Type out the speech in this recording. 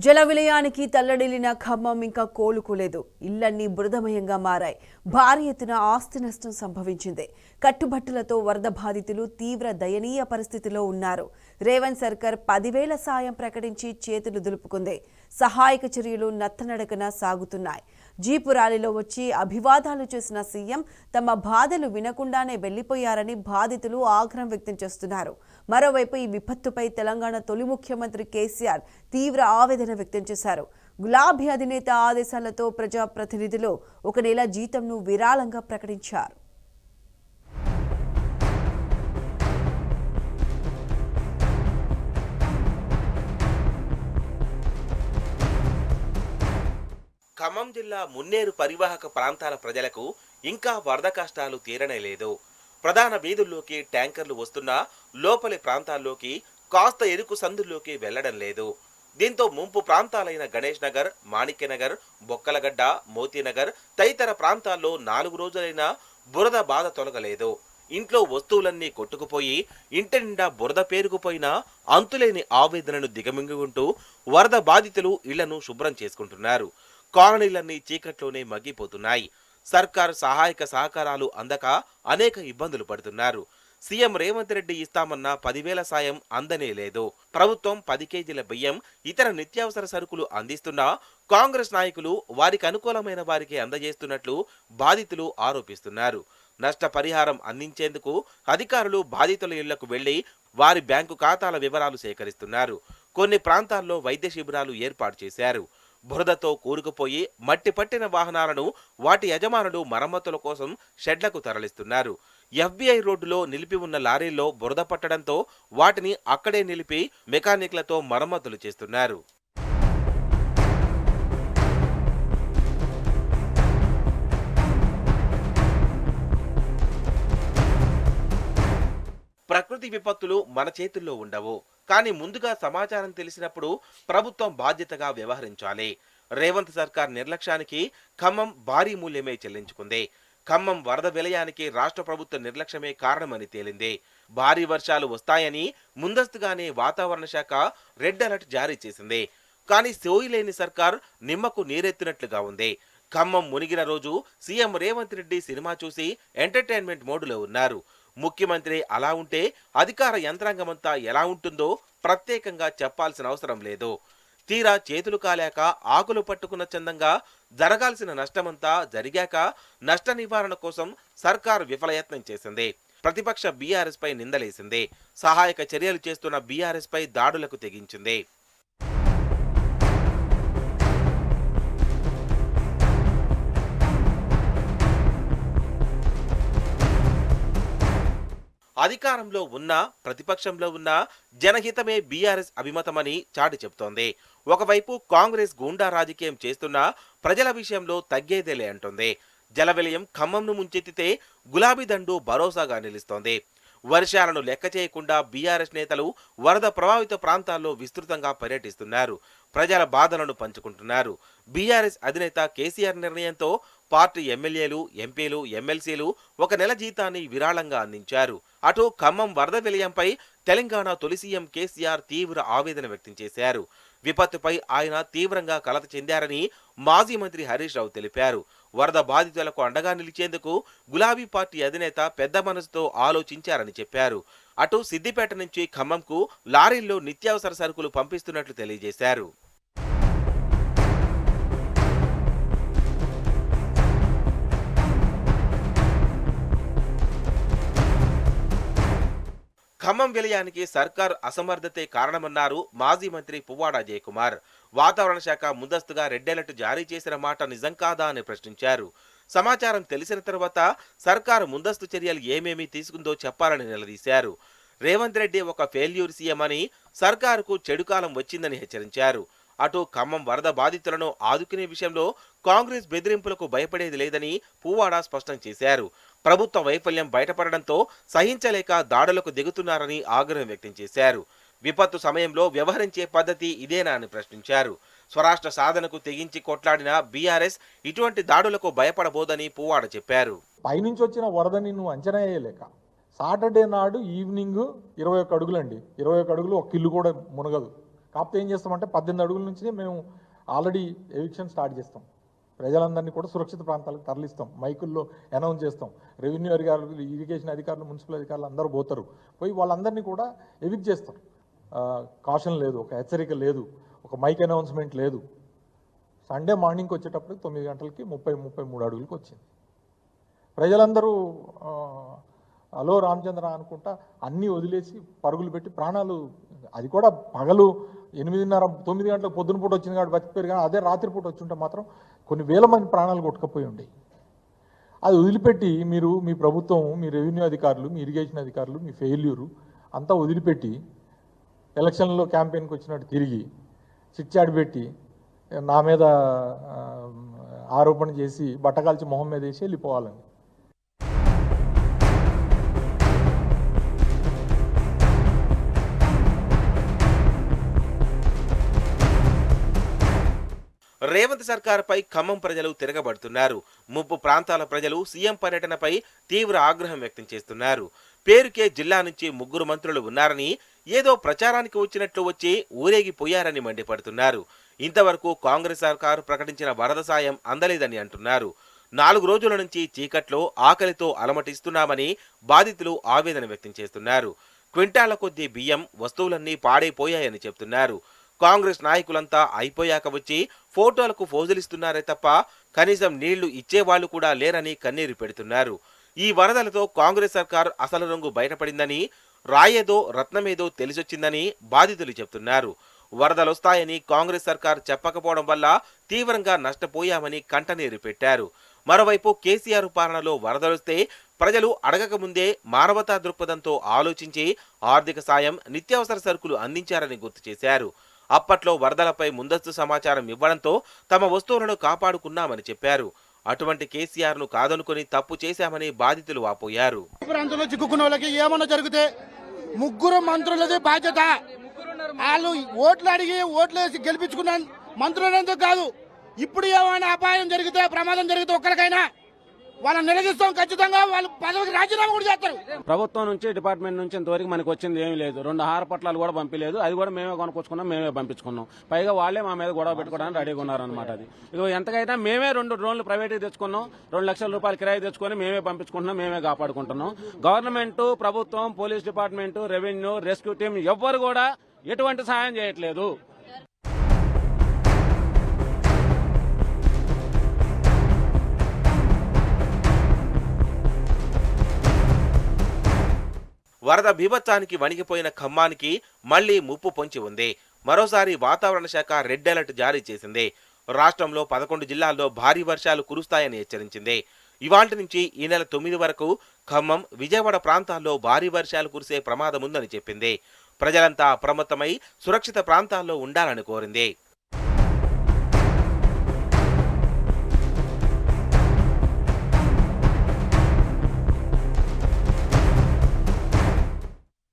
జల విలయానికి తల్లడిల్లిన ఖమ్మం ఇంకా కోలుకోలేదు. ఇళ్లన్నీ బురదమయంగా మారాయి. భారీ ఎత్తున ఆస్తి నష్టం సంభవించింది. కట్టుబట్టలతో వరద బాధితులు తీవ్ర దయనీయ పరిస్థితిలో ఉన్నారు. రేవంత్ సర్కార్ 10,000 సాయం ప్రకటించి చేతులు దులుపుకుంది. సహాయక చర్యలు నత్తనడకన సాగుతున్నాయి. జీపు ర్యాలీలో వచ్చి అభివాదాలు చేసిన సీఎం తమ బాధలు వినకుండానే వెళ్లిపోయారని బాధితులు ఆగ్రహం వ్యక్తం చేస్తున్నారు. మరోవైపు ఈ విపత్తుపై తెలంగాణ తొలి ముఖ్యమంత్రి కేసీఆర్ తీవ్ర ఆవేదన వ్యక్తం చేశారు. గులాబీ అధినేత ఆదేశాలతో ప్రజాప్రతినిధులు 1 నెల జీతంను విరాళంగా ప్రకటించారు. ఖమ్మం జిల్లా మున్నేరు పరివాహక ప్రాంతాల ప్రజలకు ఇంకా వరద కష్టాలు తీరనే లేదు. ప్రధాన వీధుల్లోకి ట్యాంకర్లు వస్తున్నా లోపలి ప్రాంతాల్లోకి కాస్త ఎరుకు సందుల్లోకి వెళ్లడం లేదు. దీంతో ముంపు ప్రాంతాలైన గణేష్ నగర్, మాణిక్యనగర్, బొక్కలగడ్డ, మోతీనగర్ తదితర ప్రాంతాల్లో 4 రోజులైనా బురద బాధ తొలగలేదు. ఇంట్లో వస్తువులన్నీ కొట్టుకుపోయి ఇంటి నిండా బురద పేరుకుపోయినా అంతులేని ఆవేదనను దిగమింగుకుంటూ వరద బాధితులు ఇళ్లను శుభ్రం చేసుకుంటున్నారు. కాలనీలన్నీ చీకట్లోనే మగ్గిపోతున్నాయి. సర్కారు సహాయక సహకారాలు అందక అనేక ఇబ్బందులు పడుతున్నారు. సీఎం రేవంత్ రెడ్డి ఇస్తామన్న 10,000 సాయం అందనే లేదు. ప్రభుత్వం 10 కేజీల బియ్యం, ఇతర నిత్యావసర సరుకులు అందిస్తున్నా కాంగ్రెస్ నాయకులు వారికి అనుకూలమైన వారికి అందజేస్తున్నట్లు బాధితులు ఆరోపిస్తున్నారు. నష్టపరిహారం అందించేందుకు అధికారులు బాధితుల ఇళ్లకు వెళ్లి వారి బ్యాంకు ఖాతాల వివరాలు సేకరిస్తున్నారు. కొన్ని ప్రాంతాల్లో వైద్య శిబిరాలు ఏర్పాటు చేశారు. బురదతో కూరుకుపోయి మట్టి పట్టిన వాహనాలను వాటి యజమానులు మరమ్మతుల కోసం షెడ్లకు తరలిస్తున్నారు. ఎఫ్బీఐ రోడ్డులో నిలిపి ఉన్న లారీల్లో బురద పట్టడంతో వాటిని అక్కడే నిలిపి మెకానిక్లతో మరమ్మతులు చేస్తున్నారు. ప్రకృతి విపత్తులు మన చేతుల్లో ఉండవు. కానీ ముందుగా సమాచారం తెలిసినప్పుడు ప్రభుత్వం బాధ్యతగా వ్యవహరించాలి. రేవంత్ సర్కార్ నిర్లక్ష్యానికి ఖమ్మం భారీ మూల్యమే చెల్లించుకుంది. ఖమ్మం వరద విలయానికి రాష్ట్ర ప్రభుత్వ నిర్లక్ష్యమే కారణమని తేలింది. భారీ వర్షాలు వస్తాయని ముందస్తుగానే వాతావరణ శాఖ రెడ్ అలర్ట్ జారీ చేసింది. కానీ సోయిలేని సర్కార్ నిమ్మకు నీరెత్తినట్లుగా ఉంది. ఖమ్మం మునిగిన రోజు సీఎం రేవంత్ రెడ్డి సినిమా చూసి ఎంటర్టైన్మెంట్ మోడులో ఉన్నారు. ముఖ్యమంత్రి అలా ఉంటే అధికార యంత్రాంగమంతా ఎలా ఉంటుందో ప్రత్యేకంగా చెప్పాల్సిన అవసరం లేదు. తీరా చేతులు కాలాక ఆకులు పట్టుకున్న చందంగా జరగాల్సిన నష్టమంతా జరిగాక నష్ట నివారణ కోసం సర్కారు విఫలయత్నం చేసింది. ప్రతిపక్ష బీఆర్ఎస్ పై నిందలేసింది. సహాయక చర్యలు చేస్తున్న బీఆర్ఎస్ పై దాడులకు తెగించింది. అధికారంలో ఉన్నా ప్రతిపక్షంలో ఉన్నా జనహితమే బీఆర్ఎస్ అభిమతమని చాటి చెబుతోంది. ఒకవైపు కాంగ్రెస్ గూండా రాజకీయం చేస్తున్నా ప్రజల విషయంలో తగ్గేదేలే అంటోంది. జల విలయం ఖమ్మంను ముంచెత్తితే గులాబీ దండు భరోసాగా నిలుస్తోంది. వర్షాలను లెక్క చేయకుండా బీఆర్ఎస్ నేతలు వరద ప్రభావిత ప్రాంతాల్లో విస్తృతంగా పర్యటిస్తున్నారు. ప్రజల బాధలను పంచుకుంటున్నారు. బీఆర్ఎస్ అధినేత కేసీఆర్ నిర్ణయంతో పార్టీ ఎమ్మెల్యేలు, ఎంపీలు, ఎమ్మెల్సీలు 1 నెల జీతాన్ని విరాళంగా అందించారు. అటు ఖమ్మం వరద విలయంపై తెలంగాణ తొలి సీఎం కేసీఆర్ తీవ్ర ఆవేదన వ్యక్తం చేశారు. విపత్తుపై ఆయన తీవ్రంగా కలత చెందారని మాజీ మంత్రి హరీష్ రావు తెలిపారు. వరద బాధితులకు అండగా నిలిచేందుకు గులాబీ పార్టీ అధినేత పెద్ద మనసుతో ఆలోచించారని చెప్పారు. అటు సిద్దిపేట నుంచి ఖమ్మంకు లారీల్లో నిత్యావసర సరుకులు పంపిస్తున్నట్లు తెలియజేశారు. ఖమ్మం విలయానికి సర్కార్ అసమర్థతే కారణమన్నారు మాజీ మంత్రి పువ్వాడ జయకుమార్. వాతావరణ శాఖ ముందస్తుగా రెడ్ అలర్ట్ జారీ చేసిన మాట నిజం కాదా అని ప్రశ్నించారు. సమాచారం తెలిసిన తర్వాత సర్కారు ముందస్తు చర్యలు ఏమేమి తీసుకుందో చెప్పాలని నిలదీశారు. రేవంత్ రెడ్డి ఒక ఫెయిల్యూర్ సీఎం అని, సర్కారుకు చెడుకాలం వచ్చిందని హెచ్చరించారు. అటు ఖమ్మం వరద బాధితులను ఆదుకునే విషయంలో కాంగ్రెస్ బెదిరింపులకు భయపడేది లేదని పువ్వాడ స్పష్టం చేశారు. ప్రభుత్వ వైఫల్యం బయటపడడంతో సహించలేక దాడులకు దిగుతున్నారని ఆగ్రహం వ్యక్తం చేశారు. విపత్తు సమయంలో వ్యవహరించే పద్ధతి ఇదేనా అని ప్రశ్నించారు. స్వరాష్ట్ర సాధనకు తెగించి కొట్లాడిన బీఆర్ఎస్ ఇటువంటి దాడులకు భయపడబోదని పువ్వాడ చెప్పారు. పైనుంచి వచ్చిన వరదని నువ్వు అంచనా వేయలేక సాటర్డే నాడు ఈవినింగ్ 21 అడుగులండి, 21 అడుగులు ఒక ఇల్లు కూడా మునగదు. కాకపోతే ఏం చేస్తామంటే 18 అడుగుల నుంచి మేము ఆల్రెడీ ఎవిక్షన్ స్టార్ట్ చేస్తాం. ప్రజలందరినీ కూడా సురక్షిత ప్రాంతాలకు తరలిస్తాం, మైకుల్లో అనౌన్స్ చేస్తాం. రెవెన్యూ అధికారులు, ఇరిగేషన్ అధికారులు, మున్సిపల్ అధికారులు అందరూ పోతారు, పోయి వాళ్ళందరినీ కూడా ఎవిక్ట్ చేస్తాం. కాషన్ లేదు, ఒక హెచ్చరిక లేదు, ఒక మైక్ అనౌన్స్మెంట్ లేదు. సండే మార్నింగ్కి వచ్చేటప్పుడు 9 గంటలకి 33 అడుగులకు వచ్చింది. ప్రజలందరూ హలో రామచంద్ర అనుకుంటా అన్నీ వదిలేసి పరుగులు పెట్టి ప్రాణాలు, అది కూడా పగలు 8:30-9 గంటలకు పొద్దున పూట వచ్చింది కాబట్టి బతికిపోయారు. కానీ అదే రాత్రిపూట వచ్చి ఉంటే మాత్రం కొన్ని వేల మంది ప్రాణాలు కొట్టుకుపోయి ఉండేవి. అది వదిలిపెట్టి మీరు, మీ ప్రభుత్వం, మీ రెవెన్యూ అధికారులు, మీ ఇరిగేషన్ అధికారులు, మీ ఫెయిల్యూరు అంతా వదిలిపెట్టి ఎలక్షన్లో క్యాంపెయిన్కి వచ్చినట్టు తిరిగి చిట్చాడి పెట్టి నా మీద ఆరోపణ చేసి బట్టకాల్చి మొహం మీద వేసి వెళ్ళిపోవాలని. రేవంత్ సర్కార్పై ఖమ్మం ప్రజలు తిరగబడుతున్నారు. ముప్పు ప్రాంతాల ప్రజలు సీఎం పర్యటనపై తీవ్ర ఆగ్రహం వ్యక్తం చేస్తున్నారు. పేరుకే జిల్లా నుంచి 3 మంత్రులు ఉన్నారని, ఏదో ప్రచారానికి వచ్చినట్లు వచ్చి ఊరేగిపోయారని మండిపడుతున్నారు. ఇంతవరకు కాంగ్రెస్ సర్కారు ప్రకటించిన వరద సాయం అందలేదని అంటున్నారు. 4 రోజుల నుంచి చీకట్లో ఆకలితో అలమటిస్తున్నామని బాధితులు ఆవేదన వ్యక్తం చేస్తున్నారు. క్వింటాల కొద్దీ బియ్యం, వస్తువులన్నీ పాడైపోయాయని చెబుతున్నారు. కాంగ్రెస్ నాయకులంతా అయిపోయాక వచ్చి ఫోటోలకు ఫోజులిస్తున్నారే తప్ప కనీసం నీళ్లు ఇచ్చేవాళ్లు కూడా లేరని కన్నీరు పెడుతున్నారు. ఈ వరదలతో కాంగ్రెస్ సర్కార్ అసలు రంగు బయటపడిందని, రాయేదో రత్నమేదో తెలిసొచ్చిందని బాధితులు చెబుతున్నారు. వరదలొస్తాయని కాంగ్రెస్ సర్కార్ చెప్పకపోవడం వల్ల తీవ్రంగా నష్టపోయామని కంటనీరు పెట్టారు. మరోవైపు కేసీఆర్ పాలనలో వరదలొస్తే ప్రజలు అడగకముందే మానవతా దృక్పథంతో ఆలోచించి ఆర్థిక సాయం, నిత్యావసర సరుకులు అందించారని గుర్తు చేశారు. అప్పట్లో వరదలపై ముందస్తు సమాచారం ఇవ్వడంతో తమ వస్తువులను కాపాడుకున్నామని చెప్పారు. అటువంటి కేసీఆర్ ను కాదనుకుని తప్పు చేశామని బాధితులు వాపోయారు. ప్రాంతంలో చిక్కుకున్న వాళ్ళకి ఏమన్నా జరిగితే 3 మంత్రులదే బాధ్యత. వాళ్ళు ఓట్లు అడిగి ఓట్లు వేసి గెలిపించుకున్న మంత్రులందుకు కాదు. ఇప్పుడు ఏమైనా అపాయం జరిగితే, ప్రమాదం జరిగితే ఒక్కరికైనా వాళ్ళని నిలదీస్తాం. ఖచ్చితంగా వాళ్ళు పదవికి రాజీనామా కూడా చేస్తారు. ప్రభుత్వం నుంచి, డిపార్ట్మెంట్ నుంచి ఇంతవరకు మనకు వచ్చింది ఏమీ లేదు. 2 ఆహార పొట్లాలు కూడా పంపించలేదు. అది కూడా మేమే కొనుక్కొచ్చుకున్నాం, మేమే పంపించుకున్నాం. పైగా వాళ్లే మా మీద గొడవ పెట్టుకోవడానికి రెడీగా ఉన్నారనమాట. అది ఇక ఎంతకైనా మేమే 2 డ్రోన్లు ప్రైవేట్గా తెచ్చుకున్నాం, 2 లక్షల రూపాయలు కిరాయి తెచ్చుకొని మేమే పంపించుకుంటున్నాం, మేమే కాపాడుకుంటున్నాం. గవర్నమెంట్, ప్రభుత్వం, police department, revenue, rescue team ఎవ్వరు కూడా ఎటువంటి సహాయం చేయట్లేదు. వరద బీభత్సానికి వణిగిపోయిన ఖమ్మానికి మళ్లీ ముప్పు పొంచి ఉంది. మరోసారి వాతావరణ శాఖ రెడ్ అలర్ట్ జారీ చేసింది. రాష్ట్రంలో 11 జిల్లాల్లో భారీ వర్షాలు కురుస్తాయని హెచ్చరించింది. ఇవాళ్టి నుంచి ఈ నెల 9 వరకు ఖమ్మం, విజయవాడ ప్రాంతాల్లో భారీ వర్షాలు కురిసే ప్రమాదముందని చెప్పింది. ప్రజలంతా అప్రమత్తమై సురక్షిత ప్రాంతాల్లో ఉండాలని కోరింది.